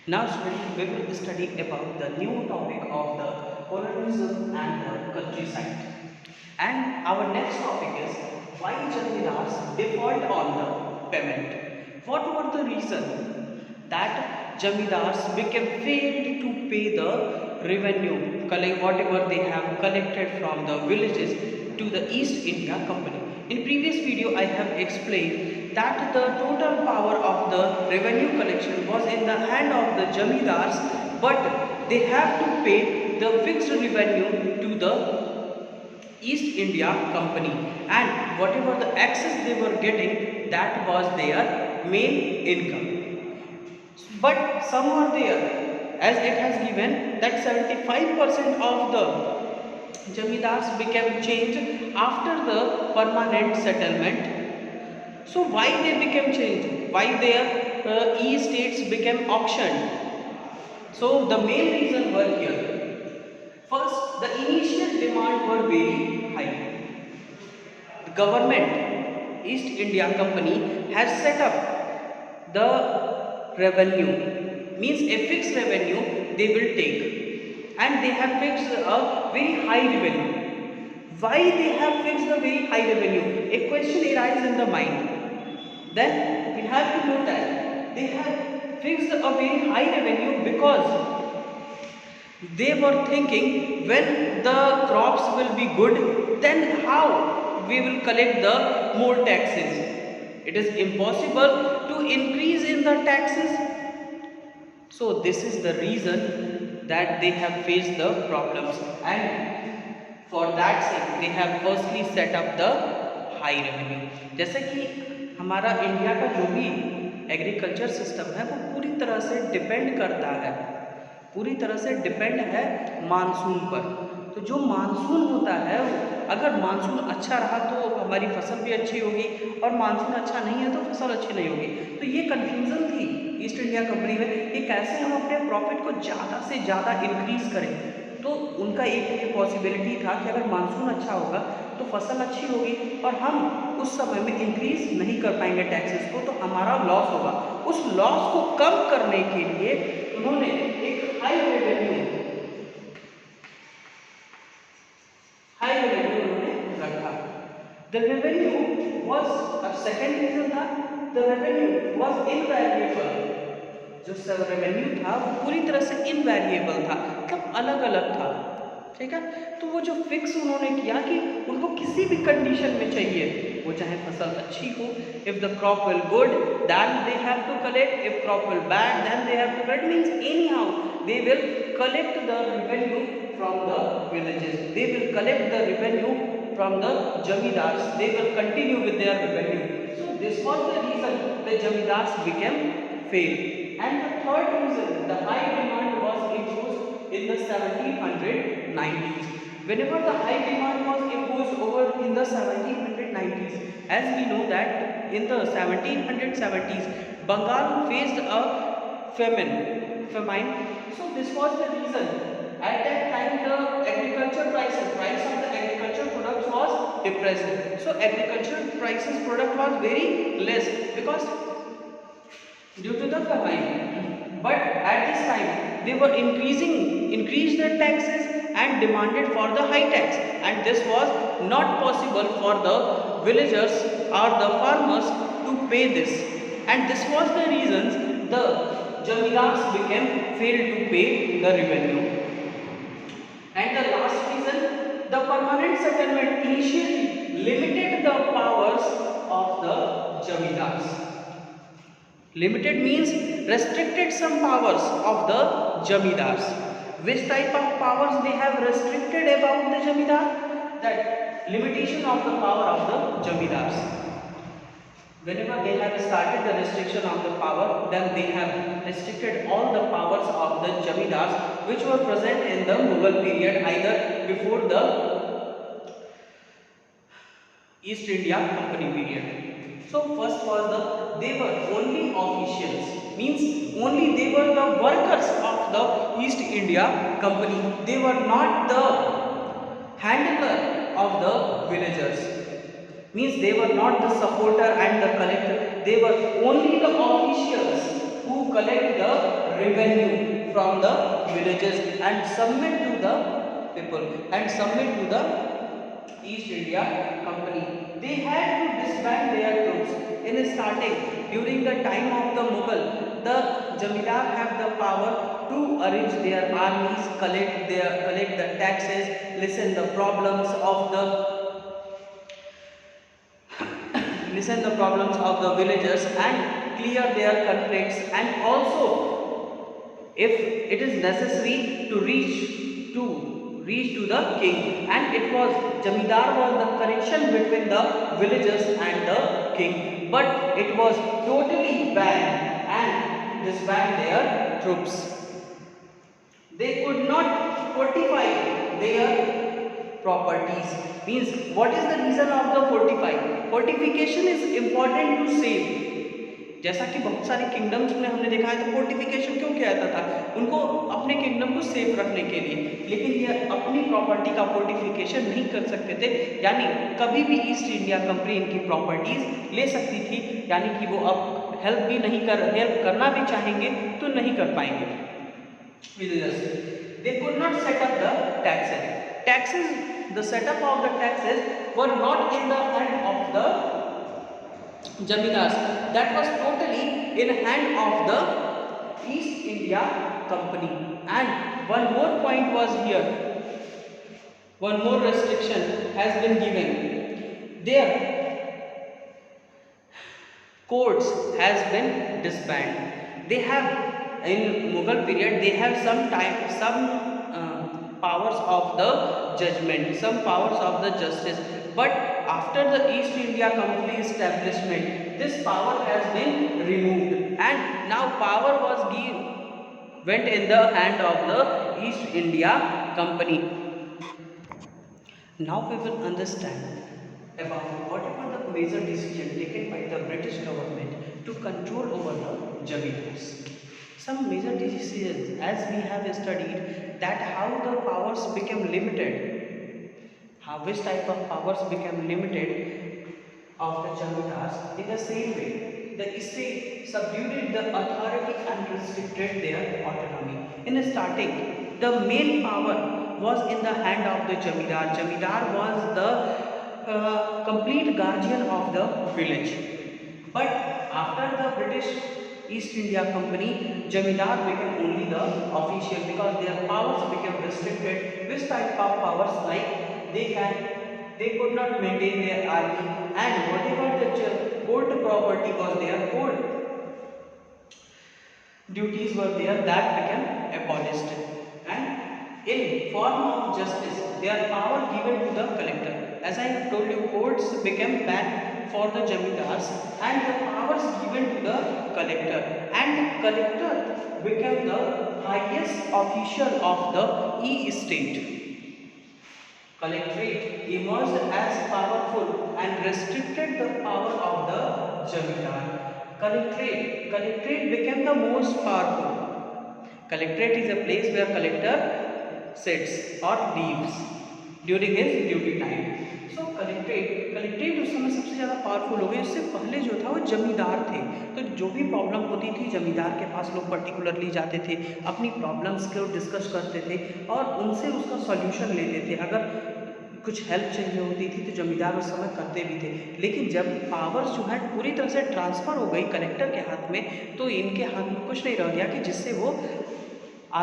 Now students, we will study about the new topic of the colonialism and the countryside. And our next topic is why Jamidars default on the payment. What were the reason that Jamidars became failed to pay the revenue, collect whatever they have collected from the villages to the East India Company. In previous video I have explained that the total power of the revenue collection was in the hand of the Jamidars, but they have to pay the fixed revenue to the East India Company, and whatever the access they were getting, that was their main income. But some are there, as it has given that 75% of the Jamidars became changed after the permanent settlement. So why they became changed? Why their estates became auctioned? So the main reason were here. First, the initial demand were very high. The government, East India Company, has set up the revenue, means a fixed revenue they will take, and they have fixed a very high revenue. Why they have fixed a very high revenue? A question arises in the mind. Then we have to know that they have fixed a very high revenue because they were thinking when the crops will be good, then how we will collect the more taxes. It is impossible to increase in the taxes. So this is the reason that they have faced the problems, and for that sake they have firstly set up the high revenue. जैसे कि हमारा India का जो भी agriculture system है वो पूरी तरह से डिपेंड करता है, पूरी तरह से डिपेंड है मानसून पर। तो जो मानसून होता है, अगर मानसून अच्छा रहा तो हमारी फसल भी अच्छी होगी, और मानसून अच्छा नहीं है तो फसल अच्छी नहीं होगी। तो ये कन्फ्यूज़न थी ईस्ट इंडिया कंपनी में कि कैसे हम अपने प्रॉफिट को ज़्यादा से ज़्यादा इंक्रीज़ करें। तो उनका एक ये पॉसिबिलिटी था कि अगर मानसून अच्छा होगा तो फसल अच्छी होगी, और हम उस समय में इंक्रीज नहीं कर पाएंगे टैक्सेस को, तो हमारा लॉस होगा। उस लॉस को कम करने के लिए उन्होंने एक हाई रेवेन्यू उन्होंने रखा। The revenue was, second reason था, द रेवेन्यू वॉज इनवेरिएबल। जो सब रेवेन्यू था वो पूरी तरह से इनवेरिएबल था, मतलब अलग अलग था। ठीक है, तो वो जो फिक्स उन्होंने किया कि उनको किसी भी कंडीशन में चाहिए, वो चाहे फसल अच्छी हो, if the crop will good then they have to collect, if crop will bad then they have to collect, means anyhow they will collect the revenue from the villages, they will collect the revenue from the zamindars, they will continue with their revenue. So this was the reason the zamindars became failed. And the third reason, the high demand was imposed in the 1790s. Whenever the high demand was imposed over in the 1790s, as we know that in the 1770s, Bengal faced a famine. So this was the reason. At that time, the agriculture price of the agriculture products was depressed. So agriculture prices product was very less because due to the famine. But at this time they were increased the taxes and demanded for the high tax, and this was not possible for the villagers or the farmers to pay this, and this was the reasons the jamindars became failed to pay the revenue. And the last reason, the permanent settlement initially limited the powers of the jamindars. Limited means restricted some powers of the jamidars. Which type of powers they have restricted about the jamidar? That limitation of the power of the jamidars. Whenever they have started the restriction of the power, then they have restricted all the powers of the jamidars which were present in the Mughal period, either before the East India Company period. So first was they were only officials, means only they were the workers of the East India Company. They were not the handler of the villagers, means they were not the supporter and the collector. They were only the officials who collect the revenue from the villages and submit to the people and submit to the East India Company. They had to disband their troops. In starting, during the time of the Mughal, the Jamidar have the power to arrange their armies, collect the taxes, listen the problems of the villagers and clear their conflicts, and also if it is necessary to reach to the king, and it was Jamidar was the connection between the villagers and the king, but it was totally banned and disband their troops. They could not fortify their properties. Means what is the reason of the fortification is important to save. जैसा कि बहुत सारे kingdoms में हमने देखा है, तो fortification क्यों किया जाता था? उनको अपने किंगडम को सेफ रखने के लिए, लेकिन ये अपनी प्रॉपर्टी का फोर्टिफिकेशन नहीं कर सकते थे। यानी कभी भी ईस्ट इंडिया कंपनी इनकी प्रॉपर्टीज ले सकती थी, यानी कि वो अब हेल्प करना भी चाहेंगे तो नहीं कर पाएंगे villagers. They could not set up the taxes. The setup of the taxes were not in the hand of the Jamidars. That was totally in hand of the East India Company. And one more point was here. One more restriction has been given. Their courts has been disbanded. They have, in Mughal period, they have some powers of the judgment, some powers of the justice, but after the East India Company establishment, this power has been removed, and now power went in the hand of the East India Company. Now we will understand about what were the major decisions taken by the British government to control over the Jamidars. Some major decisions, as we have studied, that how the powers became limited, which type of powers became limited of the Jamidars. In the same way, the state subdued the authority and restricted their autonomy. In starting, the main power was in the hand of the Jamidar. Jamidar was the complete guardian of the village. But after the British East India Company, Jamidar became only the official, because their powers became restricted. Which type of powers? Like they could not maintain their army, and whatever the gold property was there, gold duties were there, that became abolished. And in form of justice, their power given to the collector. As I have told you, courts became banned for the Jamidars, and the powers given to the collector, and collector became the highest official of the estate. Collectorate emerged as powerful and restricted the power of the Jamidar. Collectorate became the most powerful. Collectorate is a place where collector sits or lives during his duty time. So collectorate उस समय सबसे ज़्यादा powerful हो गए। उससे पहले जो था वो जमींदार थे, तो जो भी प्रॉब्लम होती थी जमींदार के पास लोग पर्टिकुलरली जाते थे, अपनी प्रॉब्लम्स को डिस्कस करते थे और उनसे उसका सॉल्यूशन लेते थे। अगर कुछ हेल्प चाहिए होती थी तो जमींदार उस समय करते भी थे। लेकिन जब पावर्स जो है पूरी तरह से ट्रांसफ़र हो गई कलेक्टर के हाथ में, तो इनके हाथ में कुछ नहीं रह गया कि जिससे वो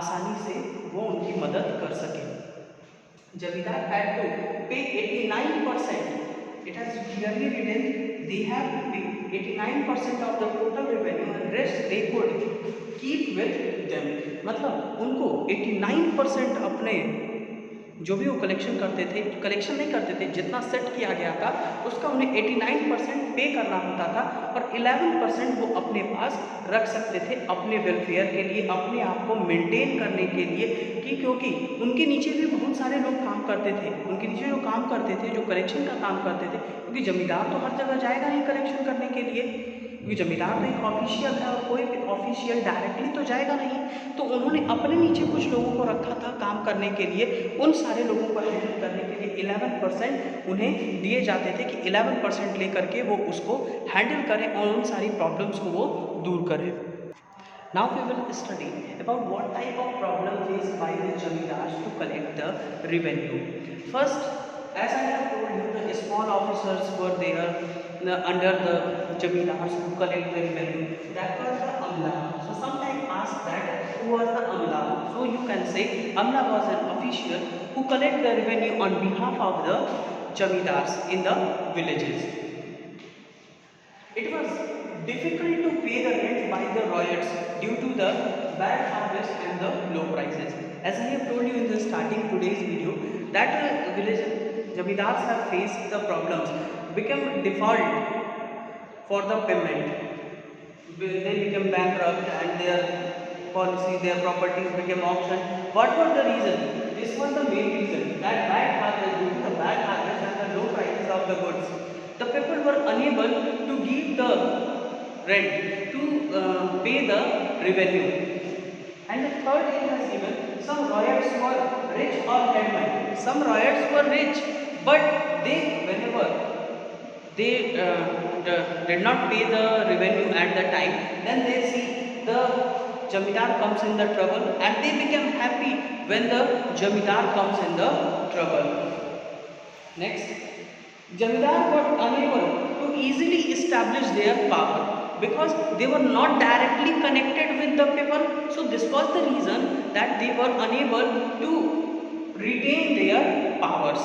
आसानी से वो उनकी मदद कर सके। Jamidar had to pay 89%. It has clearly written they have to pay 89% of the total revenue, and rest they could keep with them. मतलब उनको 89% अपने जो भी वो कलेक्शन करते थे, कलेक्शन नहीं करते थे, जितना सेट किया गया था उसका उन्हें 89% पे करना होता था, और 11% वो अपने पास रख सकते थे अपने वेलफेयर के लिए, अपने आप को मेंटेन करने के लिए। क्योंकि उनके नीचे भी बहुत सारे लोग काम करते थे, उनके नीचे जो काम करते थे, जो कलेक्शन का काम करते थे, क्योंकि जमींदार तो हर जगह जाएगा नहीं कलेक्शन करने के लिए, क्योंकि जमींदार तो एक ऑफिशियल है और कोई भी ऑफिशियल डायरेक्टली तो जाएगा नहीं। तो उन्होंने अपने नीचे कुछ लोगों को रखा था काम करने के लिए। उन सारे लोगों को हैंडल करने के लिए 11% उन्हें दिए जाते थे कि 11% लेकर के वो उसको हैंडल करें और उन सारी प्रॉब्लम्स को वो दूर करें। Now we will study about what type of problem faced by the Jamidars to collect the revenue. First, as I have told you, the small officers were there under the Jamidars to collect the revenue. That was the Amla. So sometimes ask that who was the Amla. So you can say Amla was an official who collect the revenue on behalf of the Jamidars in the villages. It was difficult to pay the rent by the ryots due to the bad harvest and the low prices. As I have told you in the starting today's video, that village Jamidars have faced the problems, become default for the payment. They became bankrupt and their policy, their properties became auctioned. What was the reason? This was the main reason, that bad harvest, due to the bad harvest and the low prices of the goods, the people were unable to give the rent, to pay the revenue. And the third thing has given, some ryots were rich or had money. Some ryots were rich, but whenever they did not pay the revenue at the time, then they see the Jamidar comes in the trouble, and they become happy when the Jamidar comes in the trouble. Next, Jamidar were unable to easily establish their power because they were not directly connected with the people. So this was the reason that they were unable to retain their powers.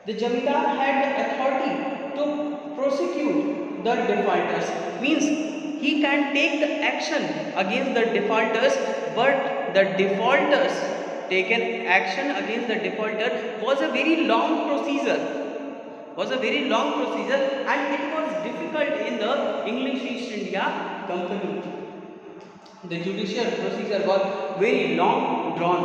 The Jamidar had the authority to prosecute the defaulters. Means he can take the action against the defaulters, but the defaulters taken action against the defaulter was a very long procedure. And it was difficult in the English East India Company. The judicial procedure was very long drawn.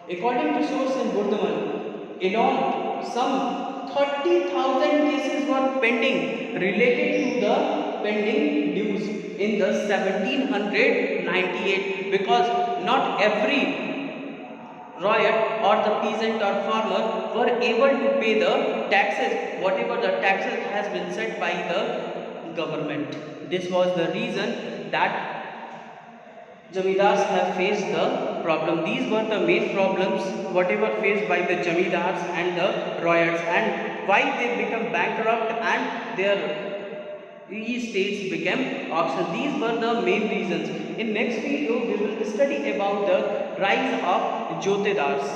According to source in Burdhaman, alone some 30,000 cases were pending related to the pending dues in the 1798, because not every ryot or the peasant or farmer were able to pay the taxes, whatever the taxes has been set by the government. This was the reason that Jamidars have faced the problem. These were the main problems whatever faced by the Jamidars and the ryots, and why they become bankrupt and their estates became auctioned. These were the main reasons. In next video we will study about the rise of Jotedars.